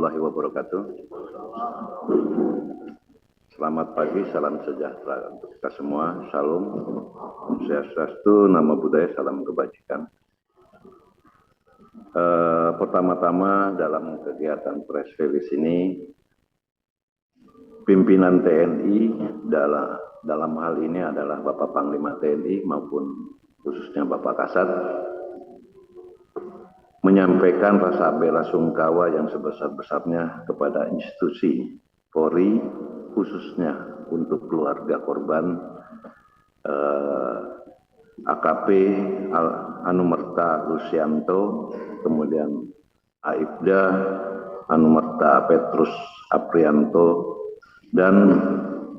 warahmatullahi wabarakatuh. Selamat pagi, salam sejahtera untuk kita semua. Shalom, Om Swastiastu, Namo Buddhaya, salam kebajikan. Pertama-tama dalam kegiatan press release ini, pimpinan TNI dalam hal ini adalah Bapak Panglima TNI maupun khususnya Bapak Kasat menyampaikan rasa bela sungkawa yang sebesar-besarnya kepada institusi Polri, khususnya untuk keluarga korban AKP Anumerta Lucianto, kemudian Aibda Anumerta Petrus Aprianto, dan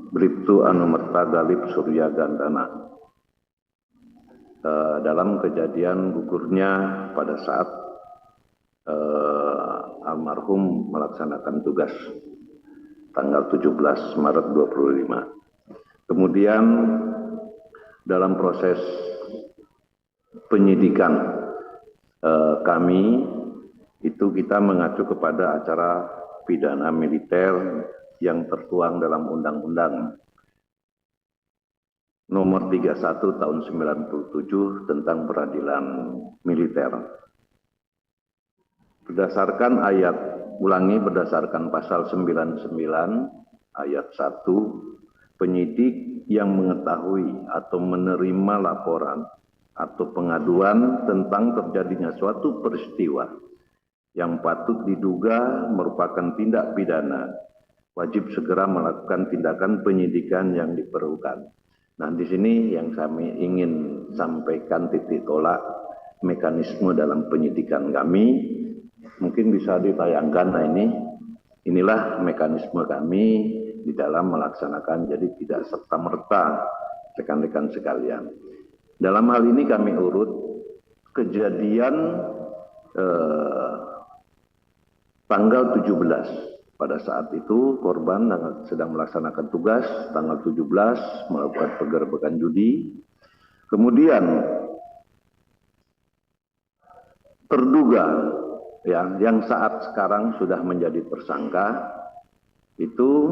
Bribtu Anumerta Galib Surya Gandana dalam kejadian gugurnya pada saat almarhum melaksanakan tugas tanggal 17 Maret 25. Kemudian dalam proses penyidikan kami itu kita mengacu kepada acara pidana militer yang tertuang dalam Undang-Undang Nomor 31 Tahun 97 tentang Peradilan Militer. Berdasarkan berdasarkan pasal 99 ayat 1, penyidik yang mengetahui atau menerima laporan atau pengaduan tentang terjadinya suatu peristiwa yang patut diduga merupakan tindak pidana, wajib segera melakukan tindakan penyidikan yang diperlukan. Nah, di sini yang kami ingin sampaikan titik tolak mekanisme dalam penyidikan kami. Mungkin bisa ditayangkan. Nah, inilah mekanisme kami di dalam melaksanakan, jadi tidak serta-merta rekan-rekan sekalian. Dalam hal ini kami urut kejadian tanggal 17. Pada saat itu korban sedang melaksanakan tugas, tanggal 17 melakukan penggerbekan judi. Kemudian terduga yang saat sekarang sudah menjadi tersangka itu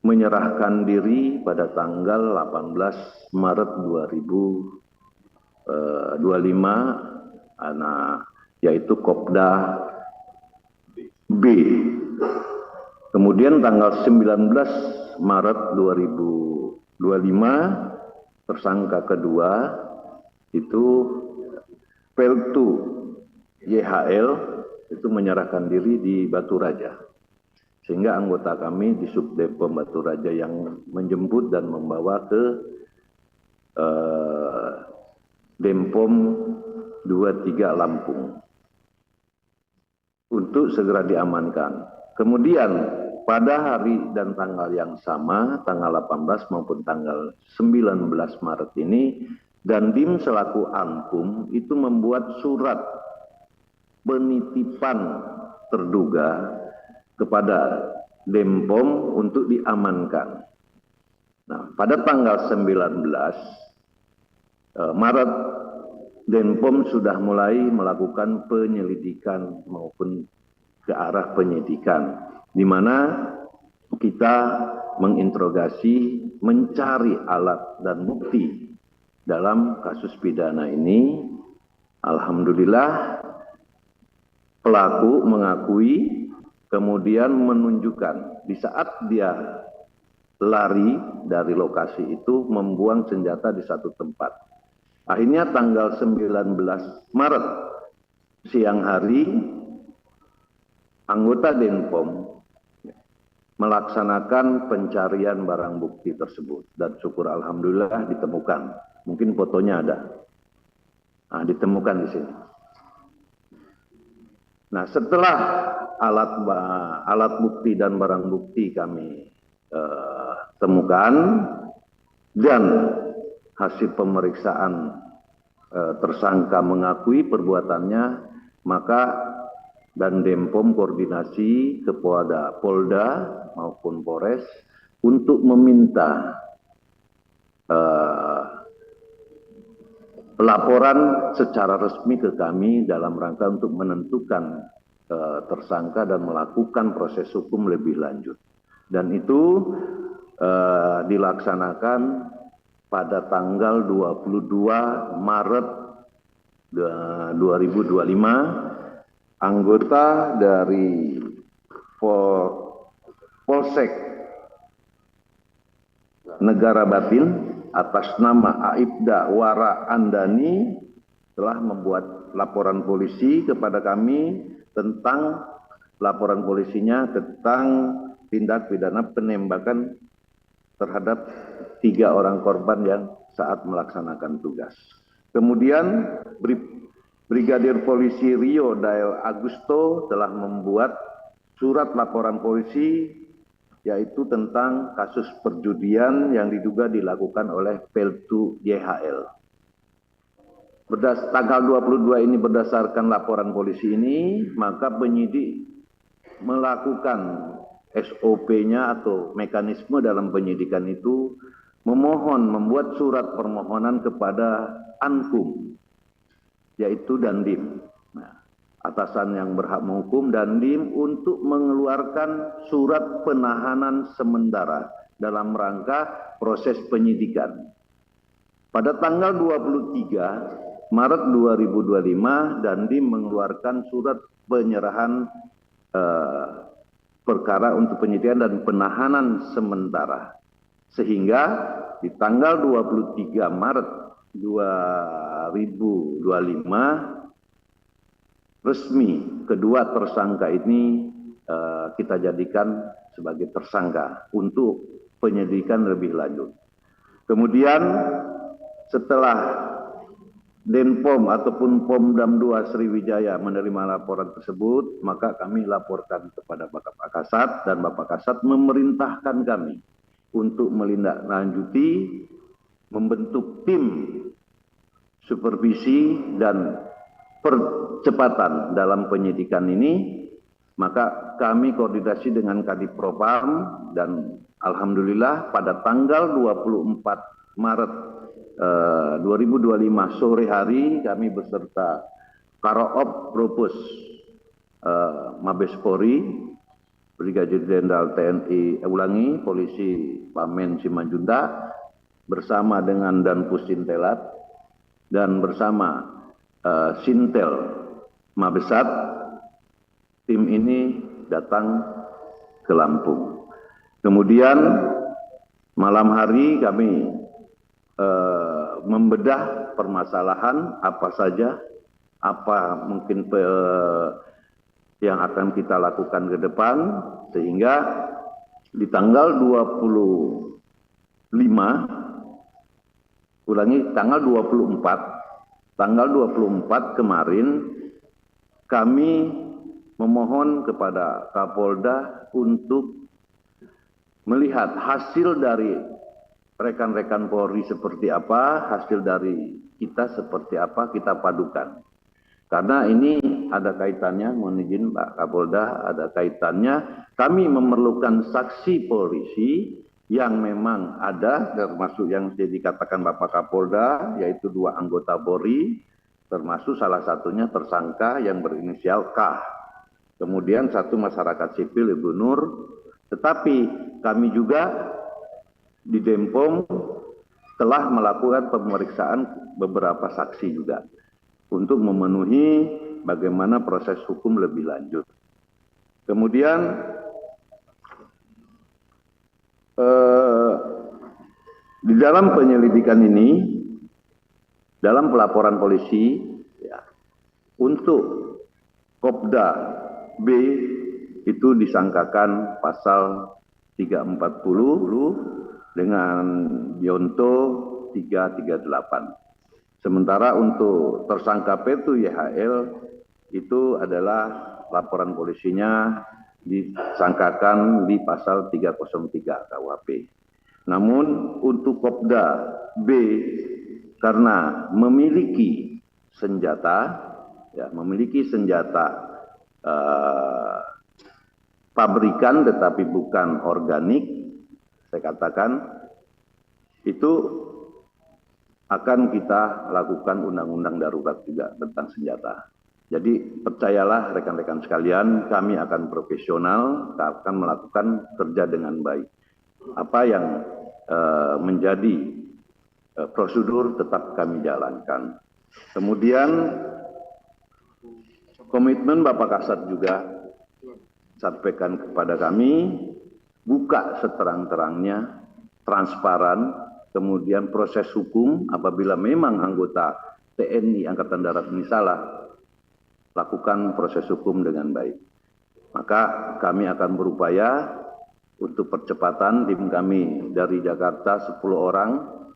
menyerahkan diri pada tanggal 18 Maret 2025, yaitu Kopda B. Kemudian tanggal 19 Maret 2025 tersangka kedua itu Peltu YHL itu menyerahkan diri di Batu Raja, sehingga anggota kami di Subdepo Batu Raja yang menjemput dan membawa ke Denpom 23 Lampung untuk segera diamankan. Kemudian pada hari dan tanggal yang sama, tanggal 18 maupun tanggal 19 Maret ini, Dandim selaku Ankum itu membuat surat penitipan terduga kepada Denpom untuk diamankan. Nah, pada tanggal 19 Maret, Denpom sudah mulai melakukan penyelidikan maupun ke arah penyidikan, di mana kita menginterogasi, mencari alat dan bukti dalam kasus pidana ini. Alhamdulillah, pelaku mengakui, kemudian menunjukkan di saat dia lari dari lokasi itu membuang senjata di satu tempat. Akhirnya tanggal 19 Maret siang hari, anggota Denpom melaksanakan pencarian barang bukti tersebut, dan syukur alhamdulillah ditemukan. Mungkin fotonya ada. Nah, ditemukan di sini. Nah, setelah alat bukti dan barang bukti kami temukan dan hasil pemeriksaan tersangka mengakui perbuatannya, maka dan Denpom koordinasi ke Polda maupun Polres untuk meminta pelaporan secara resmi ke kami dalam rangka untuk menentukan tersangka dan melakukan proses hukum lebih lanjut. Dan itu dilaksanakan pada tanggal 22 Maret 2025. Anggota dari Polsek Negara Batin atas nama Aibda Wara Andani telah membuat laporan polisi kepada kami tentang laporan polisinya tentang tindak pidana penembakan terhadap 3 orang korban yang saat melaksanakan tugas. Kemudian Brigadir Polisi Rio Dael Agusto telah membuat surat laporan polisi yaitu tentang kasus perjudian yang diduga dilakukan oleh Peltu YHL. Tanggal 22 ini berdasarkan laporan polisi ini, maka penyidik melakukan SOP-nya atau mekanisme dalam penyidikan itu membuat surat permohonan kepada Ankum, yaitu Dandim. Nah, atasan yang berhak menghukum Dandim untuk mengeluarkan surat penahanan sementara dalam rangka proses penyidikan. Pada tanggal 23 Maret 2025, Dandim mengeluarkan surat penyerahan perkara untuk penyidikan dan penahanan sementara. Sehingga di tanggal 23 Maret 2025, resmi kedua tersangka ini kita jadikan sebagai tersangka untuk penyidikan lebih lanjut. Kemudian setelah Denpom ataupun Pomdam 2 Sriwijaya menerima laporan tersebut, maka kami laporkan kepada Bapak Kasat dan Bapak Kasat memerintahkan kami untuk melindaklanjuti, membentuk tim supervisi dan percepatan dalam penyidikan ini. Maka kami koordinasi dengan Kadipropam dan alhamdulillah pada tanggal 24 Maret 2025 sore hari kami beserta Karoop Propus Mabes Polri, Brigadir Jenderal TNI Polisi Pamen Simanjuntak bersama dengan Danpus Sintelat dan bersama Sintel Mabesat, tim ini datang ke Lampung. Kemudian malam hari kami membedah permasalahan apa saja, apa mungkin yang akan kita lakukan ke depan, sehingga di tanggal 24 kemarin kami memohon kepada Kapolda untuk melihat hasil dari rekan-rekan Polri seperti apa, hasil dari kita seperti apa, kita padukan. Karena ini ada kaitannya, mohon izin Pak Kapolda, ada kaitannya kami memerlukan saksi polisi yang memang ada, termasuk yang dikatakan Bapak Kapolda, yaitu 2 anggota Polri, termasuk salah satunya tersangka yang berinisial K. Kemudian 1 masyarakat sipil Ibu Nur, tetapi kami juga di Denpom telah melakukan pemeriksaan beberapa saksi juga untuk memenuhi bagaimana proses hukum lebih lanjut. Kemudian di dalam penyelidikan ini, dalam pelaporan polisi, ya, untuk Kopda B itu disangkakan pasal 340 dengan Yonto 338. Sementara untuk tersangka Peltu YHL itu adalah laporan polisinya disangkakan di pasal 303 KUHP. Namun untuk Kopda B karena memiliki senjata, ya, pabrikan tetapi bukan organik, saya katakan itu akan kita lakukan undang-undang darurat juga tentang senjata. Jadi percayalah rekan-rekan sekalian, kami akan profesional, akan melakukan kerja dengan baik. Apa yang menjadi prosedur tetap kami jalankan. Kemudian komitmen Bapak Kasat juga sampaikan kepada kami, buka seterang-terangnya, transparan, kemudian proses hukum apabila memang anggota TNI Angkatan Darat ini salah, lakukan proses hukum dengan baik. Maka kami akan berupaya untuk percepatan. Tim kami dari Jakarta 10 orang,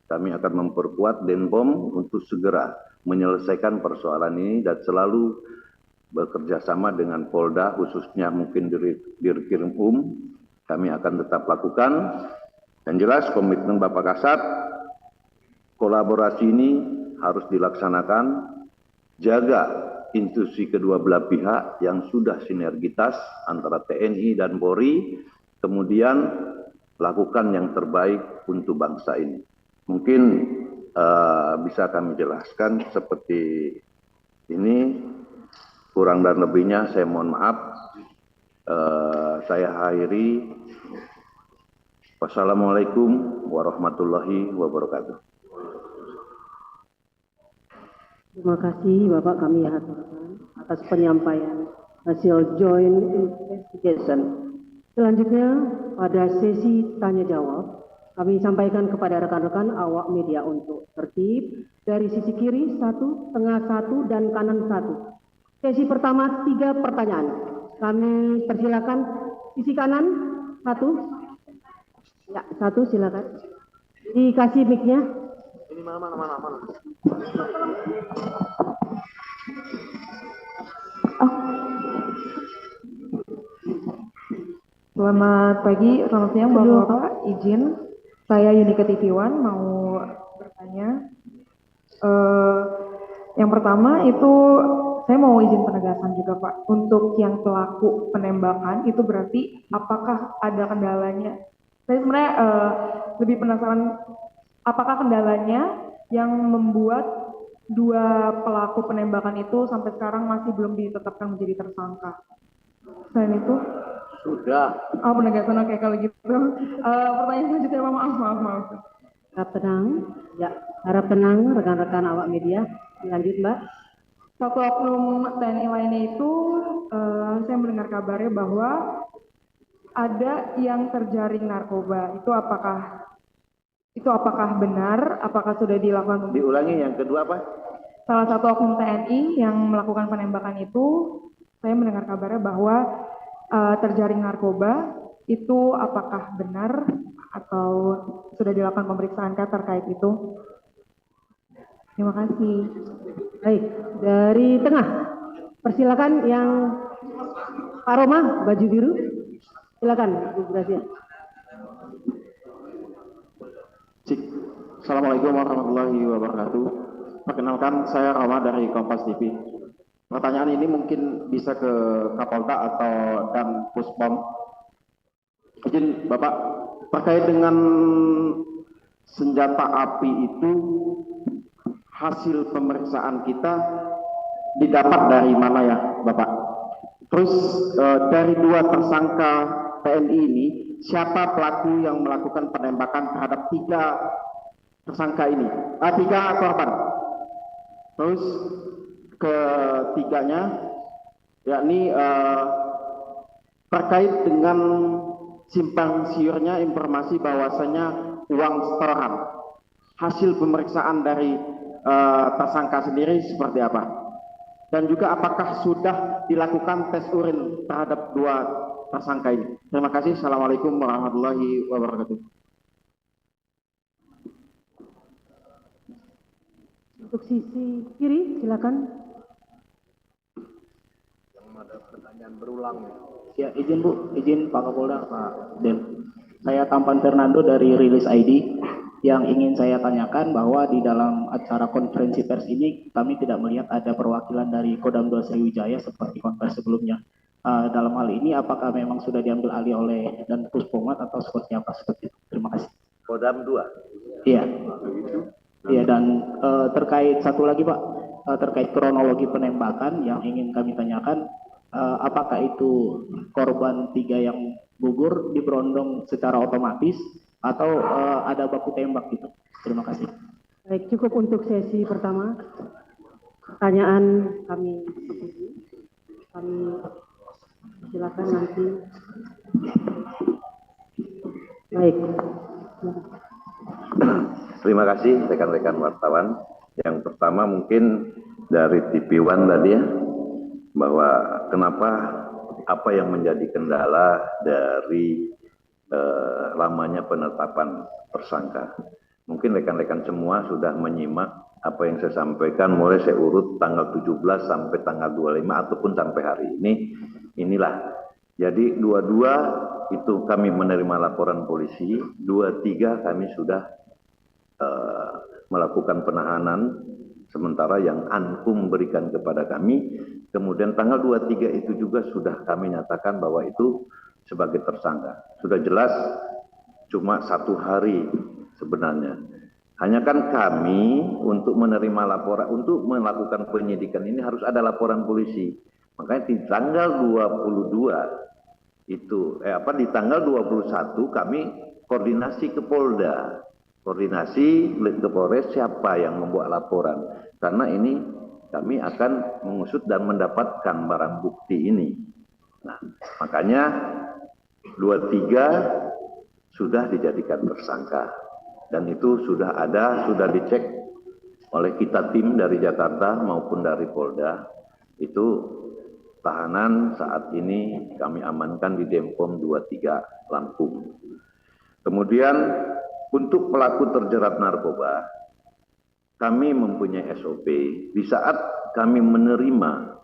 kami akan memperkuat Denpom untuk segera menyelesaikan persoalan ini dan selalu bekerja sama dengan Polda, khususnya mungkin Dirkrim kami akan tetap lakukan. Dan jelas komitmen Bapak Kasat, kolaborasi ini harus dilaksanakan, jaga institusi kedua belah pihak yang sudah sinergitas antara TNI dan Polri, kemudian lakukan yang terbaik untuk bangsa ini. Mungkin bisa kami jelaskan seperti ini, kurang dan lebihnya saya mohon maaf. Saya akhiri. Wassalamualaikum warahmatullahi wabarakatuh. Terima kasih Bapak, kami haturkan atas penyampaian hasil joint investigation. Selanjutnya pada sesi tanya jawab, kami sampaikan kepada rekan-rekan awak media untuk tertib dari sisi kiri 1, tengah 1, dan kanan 1. Sesi pertama 3 pertanyaan. Kami persilakan sisi kanan 1. Ya, 1 silakan. Dikasih mic-nya. Ini mana. Selamat pagi, selamat siang Bapak-Bapak. Izin, saya Yunika TV1 mau bertanya. Yang pertama itu saya mau izin penegasan juga Pak. Untuk yang pelaku penembakan itu berarti apakah ada kendalanya? Saya sebenarnya lebih penasaran apakah kendalanya yang membuat 2 pelaku penembakan itu sampai sekarang masih belum ditetapkan menjadi tersangka. Selain itu Sudah. Oh, penegasan, oke kalau gitu. Pertanyaan selanjutnya, maaf. Harap tenang, ya, harap tenang rekan-rekan awak media. Lanjut Mbak. Satu oknum TNI lainnya itu, saya mendengar kabarnya bahwa ada yang terjaring narkoba. Itu apakah benar? Apakah sudah dilakukan? Diulangi yang kedua apa? Salah satu oknum TNI yang melakukan penembakan itu, saya mendengar kabarnya bahwa terjaring narkoba. Itu apakah benar atau sudah dilakukan pemeriksaan terkait itu? Terima kasih. Baik, dari tengah. Persilakan yang Pak Roma, baju biru. Silakan, Bu Gracia. Assalamualaikum warahmatullahi wabarakatuh. Perkenalkan, saya Roma dari Kompas TV. Pertanyaan ini mungkin bisa ke Kapolda atau dan Puspom. Izin Bapak, terkait dengan senjata api itu, hasil pemeriksaan kita didapat dari mana ya Bapak? Terus dari 2 tersangka TNI ini, siapa pelaku yang melakukan penembakan terhadap 3 tersangka ini? 3 korban. Terus ketiganya, yakni terkait dengan simpang siurnya informasi bahwasanya uang setoran. Hasil pemeriksaan dari tersangka sendiri seperti apa? Dan juga apakah sudah dilakukan tes urin terhadap 2 tersangka ini? Terima kasih. Assalamualaikum warahmatullahi wabarakatuh. Untuk sisi kiri, silakan. Yang ada pertanyaan berulang. Ya, izin Bu, izin Pak Kapolda, Pak Den. Saya Tampan Fernando dari Rilis ID. Yang ingin saya tanyakan bahwa di dalam acara konferensi pers ini kami tidak melihat ada perwakilan dari Kodam 2 Sriwijaya seperti konferensi sebelumnya. Dalam hal ini apakah memang sudah diambil alih oleh dan Puspomat atau seperti apa seperti itu? Terima kasih. Kodam 2. Iya. Iya, dan terkait satu lagi Pak, terkait kronologi penembakan yang ingin kami tanyakan, apakah itu korban 3 yang gugur diberondong secara otomatis atau ada baku tembak gitu? Terima kasih. Baik, cukup untuk sesi pertama. Pertanyaan kami silakan nanti. Baik. Terima kasih rekan-rekan wartawan. Yang pertama mungkin dari TV One tadi ya, bahwa kenapa apa yang menjadi kendala dari lamanya penetapan tersangka. Mungkin rekan-rekan semua sudah menyimak apa yang saya sampaikan, mulai saya urut tanggal 17 sampai tanggal 25 ataupun sampai hari ini. Inilah. Jadi 22 itu kami menerima laporan polisi, 23 kami sudah melakukan penahanan, sementara yang Ankum berikan kepada kami, kemudian tanggal 23 itu juga sudah kami nyatakan bahwa itu sebagai tersangka. Sudah jelas, cuma 1 hari sebenarnya. Hanya kan kami untuk menerima laporan, untuk melakukan penyidikan ini harus ada laporan polisi. Makanya di tanggal 22 itu, di tanggal 21 kami koordinasi ke Polda. Koordinasi ke Polres siapa yang membuat laporan. Karena ini kami akan mengusut dan mendapatkan barang bukti ini. Nah, makanya 23 sudah dijadikan tersangka. Dan itu sudah ada, sudah dicek oleh kita tim dari Jakarta maupun dari Polda. Itu tahanan saat ini kami amankan di Denpom 23 Lampung. Kemudian untuk pelaku terjerat narkoba, kami mempunyai SOP. Di saat kami menerima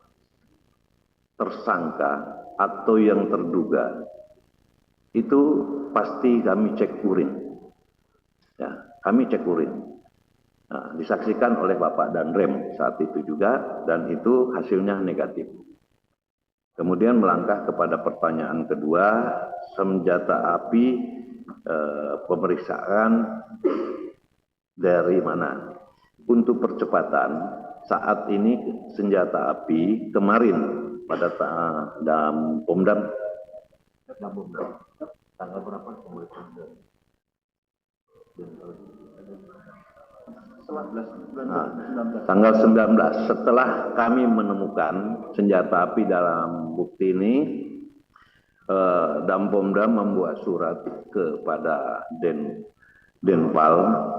tersangka atau yang terduga, itu pasti kami cek urin. Ya, kami cek urin. Nah, disaksikan oleh Bapak Danrem saat itu juga, dan itu hasilnya negatif. Kemudian melangkah kepada pertanyaan kedua, senjata api, pemeriksaan dari mana? Untuk percepatan, saat ini senjata api kemarin pada dalam Pomdam tanggal berapa? Tanggal 19 setelah kami menemukan senjata api dalam bukti ini, Dampomda membuat surat kepada Denpal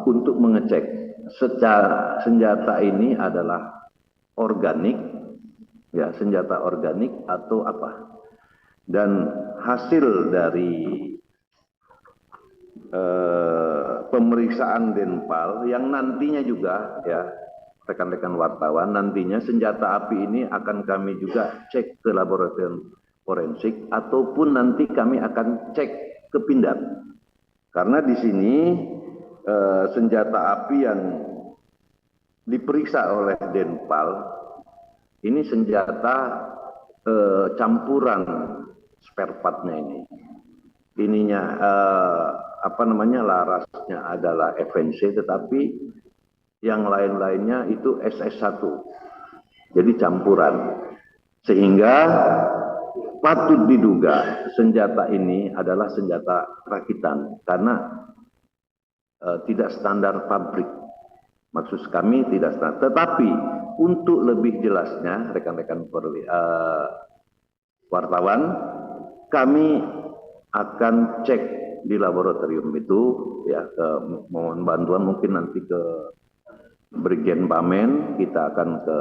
untuk mengecek secara senjata ini adalah organik, ya, senjata organik atau apa. Dan hasil dari pemeriksaan Denpal yang nantinya juga, ya rekan-rekan wartawan, nantinya senjata api ini akan kami juga cek ke laboratorium forensik ataupun nanti kami akan cek ke Pindad. Karena di sini senjata api yang diperiksa oleh Denpal ini senjata campuran spare partnya ini. Ininya larasnya adalah FNC, tetapi yang lain-lainnya itu SS1. Jadi campuran. Sehingga patut diduga senjata ini adalah senjata rakitan karena tidak standar pabrik. Maksud kami tidak standar. Tetapi untuk lebih jelasnya rekan-rekan wartawan, kami akan cek di laboratorium itu, ya, mohon bantuan mungkin nanti ke Brigjen Pamen, kita akan ke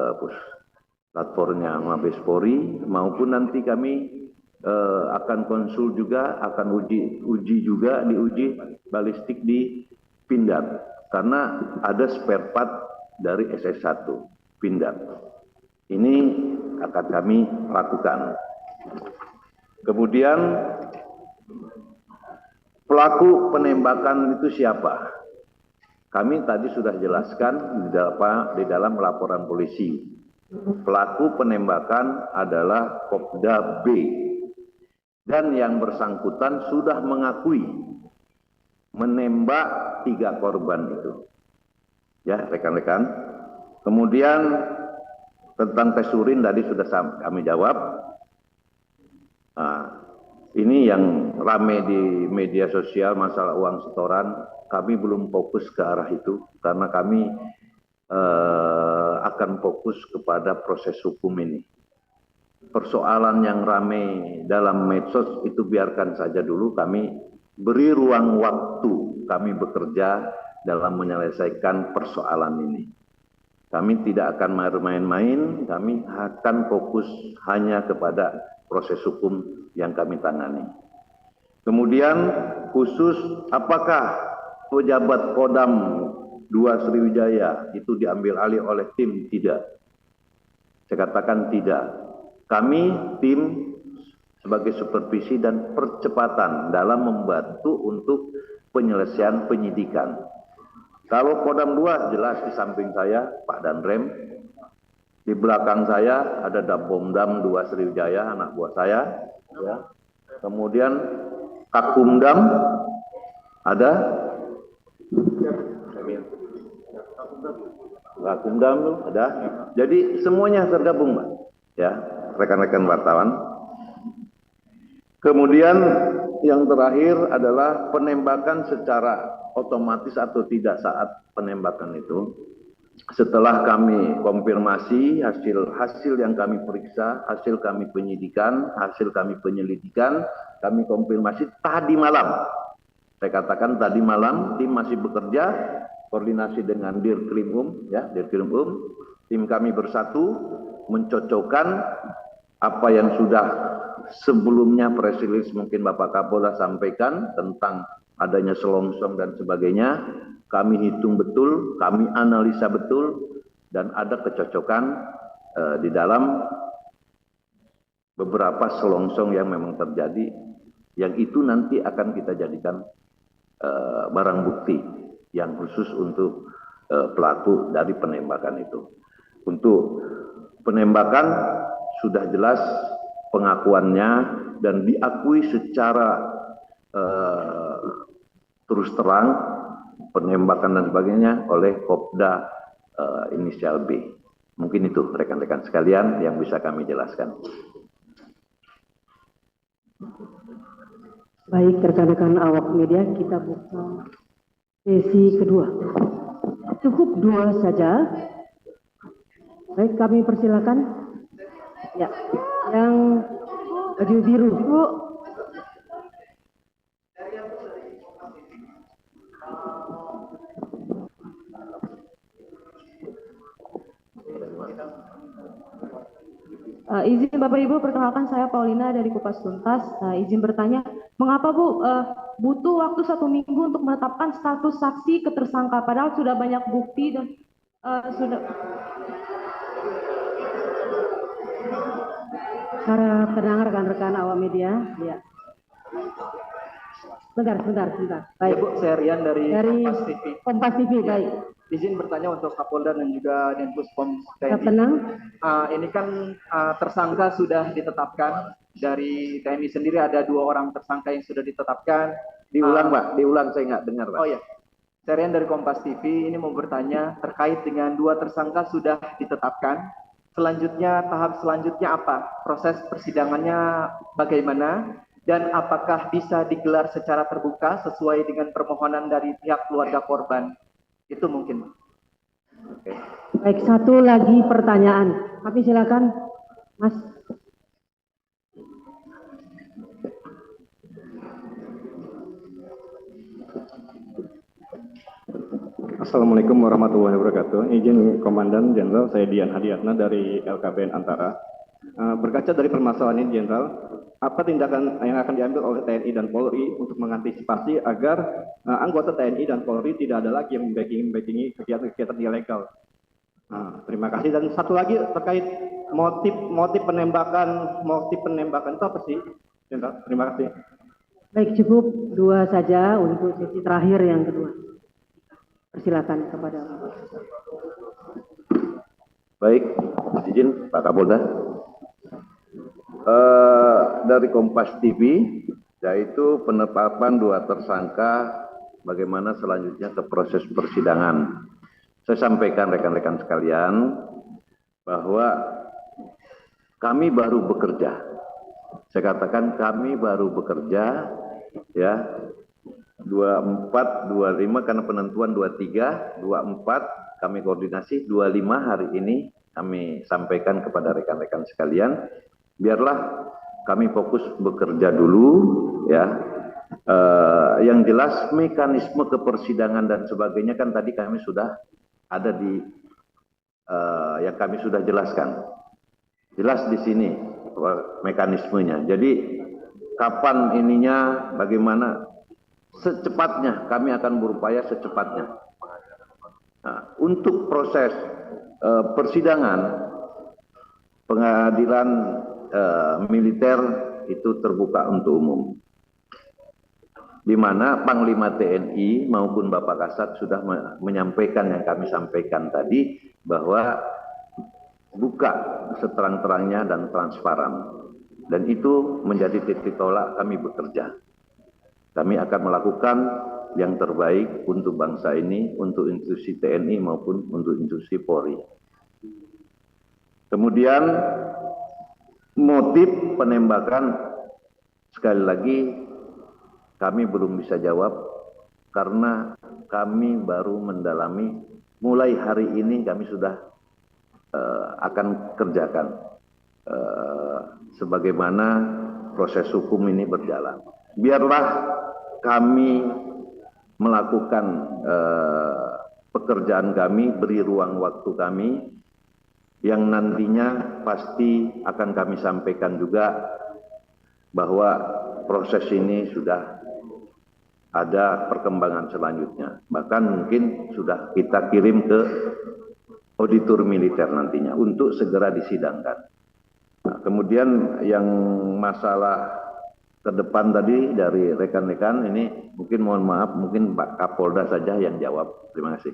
platformnya Mabes Polri, maupun nanti kami akan konsul juga, akan uji juga, diuji balistik di Pindad, karena ada spare part dari SS1 Pindad. Ini akan kami lakukan. Kemudian pelaku penembakan itu siapa? Kami tadi sudah jelaskan di dalam laporan polisi. Pelaku penembakan adalah Kopda B. Dan yang bersangkutan sudah mengakui menembak 3 korban itu. Ya, rekan-rekan. Kemudian Tentang tes urin tadi sudah kami jawab. Nah, ini yang rame di media sosial masalah uang setoran. Kami belum fokus ke arah itu karena kami akan fokus kepada proses hukum ini. Persoalan yang rame dalam medsos itu biarkan saja dulu, kami beri ruang waktu kami bekerja dalam menyelesaikan persoalan ini. Kami tidak akan main-main, kami akan fokus hanya kepada proses hukum yang kami tangani. Kemudian khusus apakah pejabat Kodam 2 Sriwijaya itu diambil alih oleh tim? Tidak. Saya katakan tidak. Kami tim sebagai supervisi dan percepatan dalam membantu untuk penyelesaian penyidikan. Kalau Kodam 2 jelas di samping saya Pak Danrem, di belakang saya ada Dabomdam 2 Sriwijaya, anak buah saya, ya. Kemudian Kakumdam ada, Kakumdam ada. Jadi semuanya tergabung, Pak, ya, rekan-rekan wartawan. Kemudian yang terakhir adalah penembakan secara otomatis atau tidak saat penembakan itu. Setelah kami konfirmasi hasil yang kami periksa, hasil kami penyidikan, hasil kami penyelidikan, kami konfirmasi tadi malam. Saya katakan tadi malam tim masih bekerja koordinasi dengan Dirkrimum, ya, Dirkrimum. Tim kami bersatu mencocokkan apa yang sudah sebelumnya press release mungkin Bapak Kapolda sampaikan tentang adanya selongsong dan sebagainya. Kami hitung betul, kami analisa betul, dan ada kecocokan di dalam beberapa selongsong yang memang terjadi, yang itu nanti akan kita jadikan barang bukti yang khusus untuk pelaku dari penembakan itu. Untuk penembakan sudah jelas pengakuannya dan diakui secara terus terang penembakan dan sebagainya oleh Kopda inisial B. Mungkin itu rekan-rekan sekalian yang bisa kami jelaskan. Baik, rekan-rekan awak media, kita buka sesi kedua. Cukup 2 saja. Baik, kami persilakan. Ya, yang baju biru, Bu. Izin Bapak Ibu, perkenalkan saya Paulina dari Kupas Tuntas. Izin bertanya, mengapa Bu butuh waktu 1 minggu untuk menetapkan status saksi ke tersangka, padahal sudah banyak bukti dan sudah. Para pendengar, rekan-rekan awak media, ya. Bentar. Baik. Ya, Bu, saya Rian dari Kompas TV. Kompas TV, baik. Izin bertanya untuk Kapolda dan juga Denpuspom Tetap TNI. tenang. Ini kan tersangka sudah ditetapkan. Dari TNI sendiri ada 2 orang tersangka yang sudah ditetapkan. Diulang, Pak, diulang, saya nggak dengar, Pak. Oh ya, saya Rian dari Kompas TV ini mau bertanya terkait dengan 2 tersangka sudah ditetapkan. Selanjutnya, tahap selanjutnya apa? Proses persidangannya bagaimana? Dan apakah bisa digelar secara terbuka sesuai dengan permohonan dari pihak keluarga korban? Itu mungkin. Oke. Baik, satu lagi pertanyaan. Kami silakan, Mas. Assalamualaikum warahmatullahi wabarakatuh. Izin Komandan Jenderal, saya Dian Hadiatna dari LKBN Antara. Berkaca dari permasalahan ini, Jenderal, apa tindakan yang akan diambil oleh TNI dan Polri untuk mengantisipasi agar anggota TNI dan Polri tidak ada lagi yang membackingi kegiatan-kegiatan ilegal? Terima kasih. Dan satu lagi terkait motif penembakan itu apa sih, Jenderal? Terima kasih. Baik, cukup 2 saja untuk sesi terakhir yang kedua. Persilakan kepada Bapak. Baik, izin Pak Kapolda. Dari Kompas TV, yaitu penetapan 2 tersangka, bagaimana selanjutnya ke proses persidangan. Saya sampaikan rekan-rekan sekalian, bahwa kami baru bekerja. Saya katakan kami baru bekerja, ya, 24, 25 karena penentuan 23, 24 kami koordinasi, 25 hari ini kami sampaikan kepada rekan-rekan sekalian, biarlah kami fokus bekerja dulu, ya. Yang jelas mekanisme kepersidangan dan sebagainya kan tadi kami sudah ada di yang kami sudah jelaskan. Jelas di sini mekanismenya. Jadi kapan ininya, bagaimana, secepatnya kami akan berupaya secepatnya. Nah, untuk proses persidangan pengadilan militer itu terbuka untuk umum, di mana Panglima TNI maupun Bapak Kasat sudah menyampaikan yang kami sampaikan tadi, bahwa buka seterang-terangnya dan transparan, dan itu menjadi titik tolak kami bekerja. Kami akan melakukan yang terbaik untuk bangsa ini, untuk institusi TNI maupun untuk institusi Polri. Kemudian motif penembakan, sekali lagi kami belum bisa jawab karena kami baru mendalami. Mulai hari ini kami sudah akan kerjakan sebagaimana proses hukum ini berjalan. Biarlah kami melakukan pekerjaan kami, beri ruang waktu kami, yang nantinya pasti akan kami sampaikan juga bahwa proses ini sudah ada perkembangan selanjutnya. Bahkan mungkin sudah kita kirim ke auditor militer nantinya untuk segera disidangkan. Nah, kemudian yang masalah ke depan tadi dari rekan-rekan ini mungkin mohon maaf, mungkin Pak Kapolda saja yang jawab. Terima kasih.